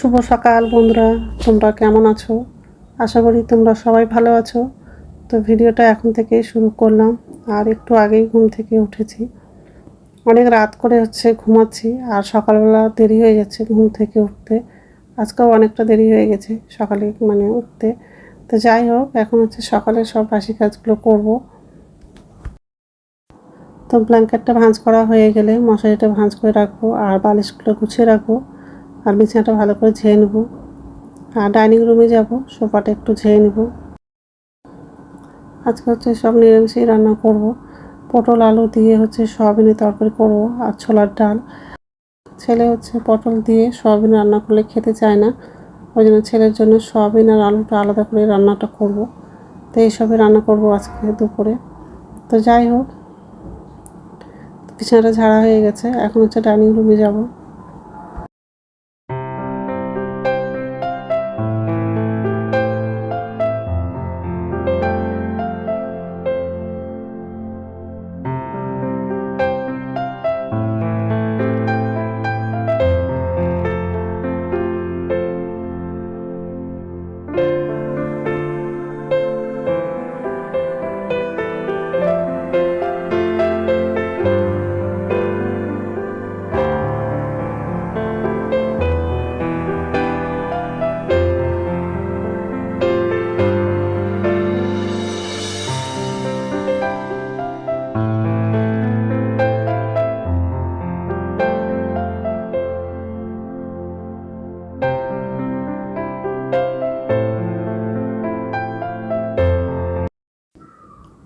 শুভ সকাল বন্ধুরা, তোমরা কেমন আছো? আশা করি তোমরা সবাই ভালো আছো। তো ভিডিওটা এখন থেকেই শুরু করলাম। আর একটু আগেই ঘুম থেকে উঠেছি, অনেক রাত করে ঘুমাচ্ছি আর সকালবেলা দেরি হয়ে যাচ্ছে ঘুম থেকে উঠতে। আজকেও অনেকটা দেরি হয়ে গেছে সকালে উঠতে। তো যাই হোক, এখন সকালে সব বাসি কাজগুলো করব। তো ব্ল্যাঙ্কেটটা ভাঁজ করা হয়ে গেলে মশারিটা ভাঁজ করে রাখবো আর বালিশগুলো গুছিয়ে রাখবো আর বিছানাটা ভালো করে ঝেড়ে নেবো। আর ডাইনিং রুমে যাব, সোফাটা একটু ঝেড়ে নেব। আজকে সব নিরামিষই রান্না করব। পটল আলু দিয়ে সয়াবিনের তরকারি করব আর ছোলার ডাল। ছেলে পটল দিয়ে সয়াবিন রান্না করলে খেতে চায় না, ওই জন্য ছেলের জন্য সয়াবিন আর আলুটা আলাদা করে রান্নাটা করব। তো এইসবই রান্না করব আজকে দুপুরে। তো যাই হোক, বিছানাটা ঝাড়া হয়ে গেছে, এখন ডাইনিং রুমে যাব।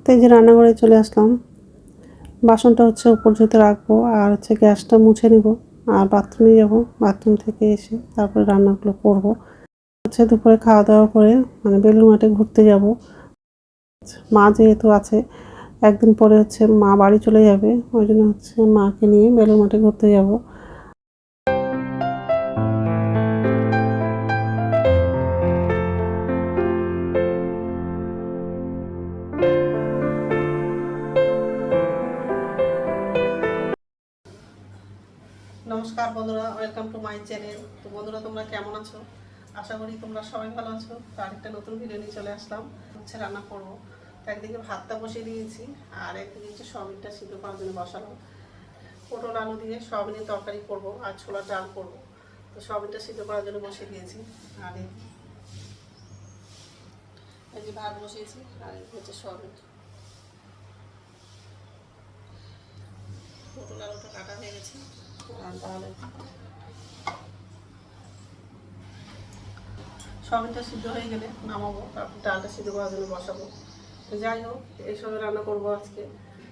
তো এই যে রান্নাঘরে চলে আসলাম। বাসনটা উপর যেতে রাখবো আর গ্যাসটা মুছে নিব আর বাথরুমে যাব। বাথরুম থেকে এসে তারপরে রান্নাগুলো করব। দুপুরে খাওয়া দাওয়া করে বেলুড় মাঠে ঘুরতে যাব। মা যেহেতু আছে, একদিন পরে মা বাড়ি চলে যাবে, ওই জন্য মাকে নিয়ে বেলুড় মাঠে ঘুরতে যাব। নমস্কার বন্ধুরা, ওয়েলকাম টু মাই চ্যানেল। তো বন্ধুরা, তোমরা কেমন আছো? আশা করি তোমরা সবাই ভালো আছো। তো আরেকটা নতুন ভিডিও নিয়ে চলে আসলাম। রান্না করবো। তো একদিকে ভাতটা বসিয়ে দিয়েছি আর একদিকে সয়াবিনটা সিদ্ধ করার জন্য বসালাম। পটল আলু দিয়ে সয়াবিনের তরকারি করব আর ছোলার ডাল করব। তো সয়াবিনটা সিদ্ধ করার জন্য বসিয়ে দিয়েছি। আর এই যে ভাত বসিয়েছি আর সয়াবিন। পটল আলুটা কাটা হয়ে গেছে আর তাহলে সয়াবিনটা সিদ্ধ হয়ে গেলে নামাবো, তারপর ডালটা সিদ্ধ করার জন্য বসাবো। তো যাই হোক, এইসবে রান্না করবো আজকে।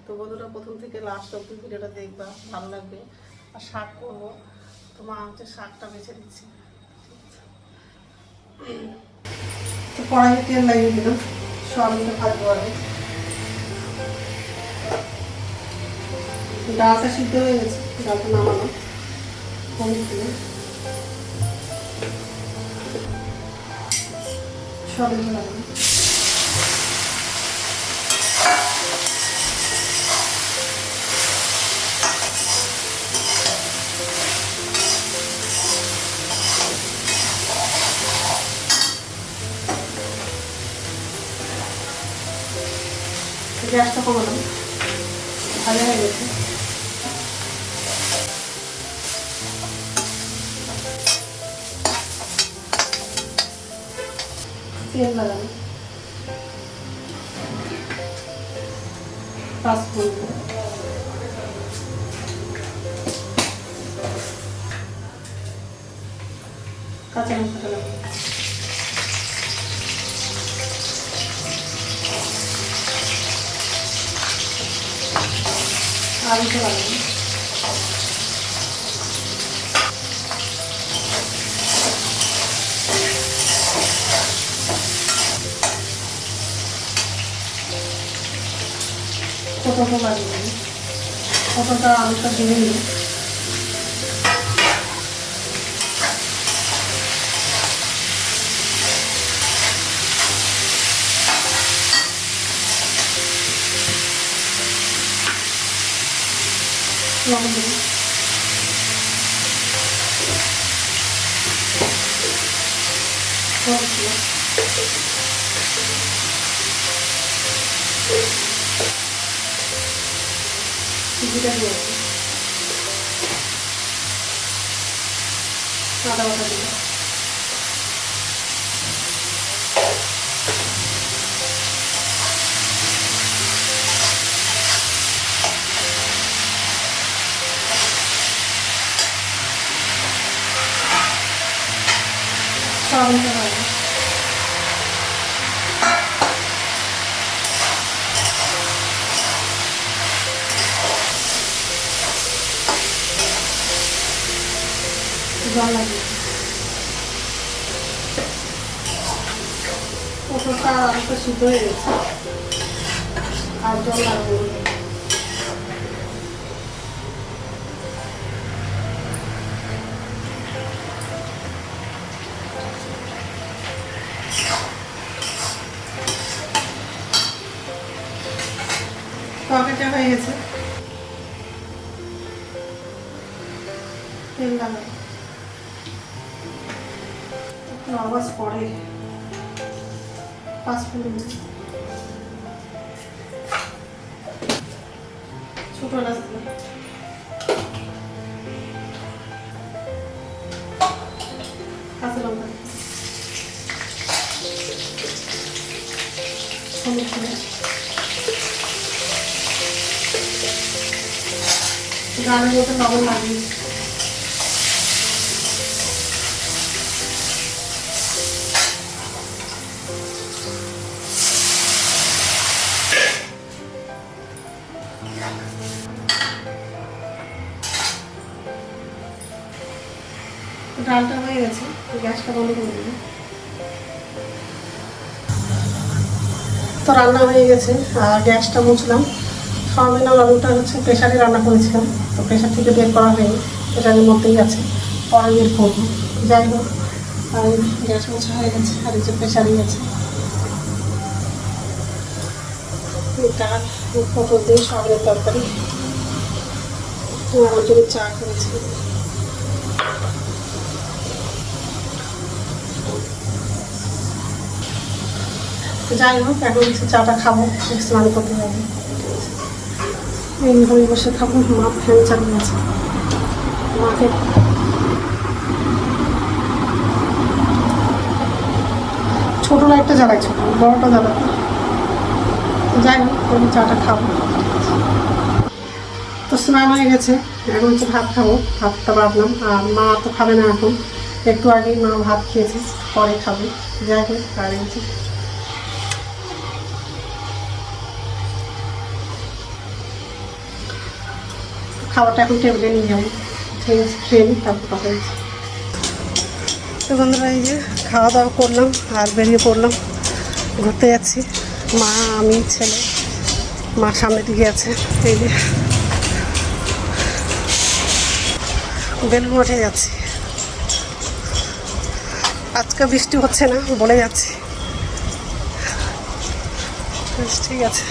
তো বন্ধুরা, প্রথম থেকে লাস্ট অব্দি ভিডিওটা দেখবা, ভালো লাগবে। আর শাক করবো, তো মা শাকটা বেছে দিচ্ছি। তো কড়াইয়ে তেল লাগিয়ে দিলাম, সয়াবিনটা ভাজবো আগে। ডালটা সিদ্ধ হয়ে গেছে, ডালটা নামানো। হলুদ দিয়ে সয়াবিন লাগানো। গ্যাসটা কমালাম, ভালো হয়ে গেছে। তেল লাগানো, পাঁচফোড়ন, কাঁচা লঙ্কা লাগানো, আলুটা লাগানো, পটলটা লাগিয়ে দিই। পটলটা আলুটা দিয়ে নিই। লবণ দেবো। জিরা দিয়ে আদা বাটা দিলাম। সয়াবিনটা ভালো জল লাগে পটলটা আলুটা সিদ্ধ হয়ে গেছে আর জল লাগবে। তরকারিটা হয়ে গেছে, তেল লাগাবো। একটু আওয়াজ পড়ে, পাঁচফোড়ন ছোট এলাচ দিলাম, কাঁচা লঙ্কা হলুদ করে গানের মতো লবণ লাগিয়ে ডালটা হয়ে গেছে, গ্যাসটা বন্ধ করে দেবো। তো রান্না হয়ে গেছে আর গ্যাসটা মুছলাম। সয়াবিন আর আলুটা হচ্ছে প্রেশারে রান্না করেছিলাম, তো প্রেশার থেকে বের করা হয়নি, প্রেশারের মধ্যেই আছে, পরে বের করবো। যাই হোক, আর গ্যাস মোছা হয়ে গেছে আর এই যে প্রেশারেই আছে। ডাল পটল দিয়ে সয়াবিনের তরকারি, আমার জন্য চা করেছি। যাই হোক, এখন হচ্ছে চাটা খাবো, স্নান করতে যাবো। এইভাবে বসে খাবো। মা ফ্যান চালিয়ে আছে, মাকে ছোট লাইটটা জ্বালাইছো, বড়টা জ্বালাবো। যাই হোক, আমি চাটা খাবো। তো স্নান হয়ে গেছে, এখন হচ্ছে ভাত খাবো। ভাতটা বাড়লাম আর মা তো খাবে না এখন, একটু আগেই মা ভাত খেয়েছে, পরে খাবে। যাই হোক, আর খাবারটা এখন টেবিলে নিয়ে যাবো, খেয়ে নিই, তারপর কথা হয়েছে। তো বন্ধুরা, এই যে খাওয়া দাওয়া করলাম আর বেরিয়ে পড়লাম, ঘুরতে যাচ্ছি। মা, আমি, ছেলে। মা সামনের দিকে আছে, এই যে বেলুড় মঠে যাচ্ছি। আজকে বৃষ্টি হচ্ছে না বলে যাচ্ছি, ঠিক আছে।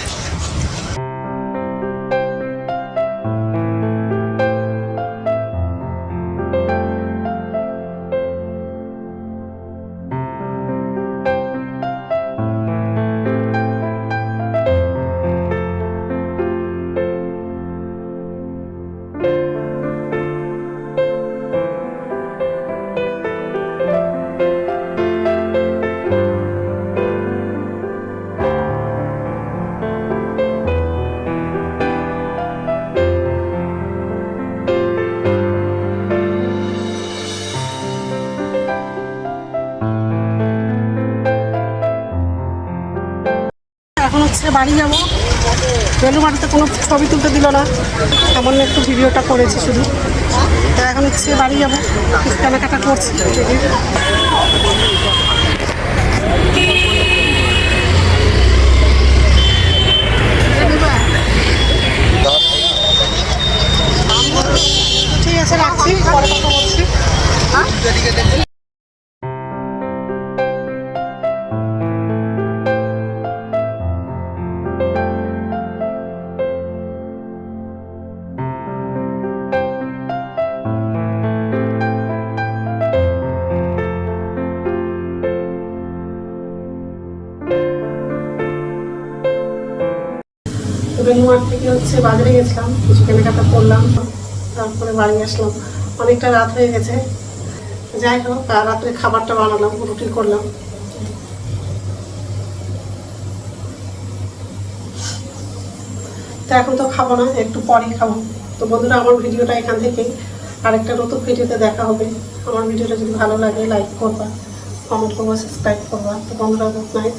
এখন হচ্ছে বাড়ি যাবো। বেলুড় মাঠেতে কোনো ছবি তুলতে দিল না, সামান্য একটু ভিডিওটা করেছি শুধু। তো এখন হচ্ছে বাড়ি যাবো, কেনাকাটা করছি। ঠিক আছে, রাখছি, পরে কথা বলছি। বেলুড় মাঠ থেকে হচ্ছে বাজারে গেছিলাম, কিছু কেনাকাটা করলাম, তারপরে বাড়ি আসলাম। অনেকটা রাত হয়ে গেছে। যাই হোক, আর রাত্রে খাবারটা বানালাম, রুটি করলাম। তো এখন তো খাবো না, একটু পরেই খাবো। তো বন্ধুরা, আমার ভিডিওটা এখান থেকেই আরেকটা নতুন ভিডিওতে দেখা হবে। আমার ভিডিওটা যদি ভালো লাগে লাইক করবা, কমেন্ট করবা, সাবস্ক্রাইব করবা। তো বন্ধুরা, গুড নাইট।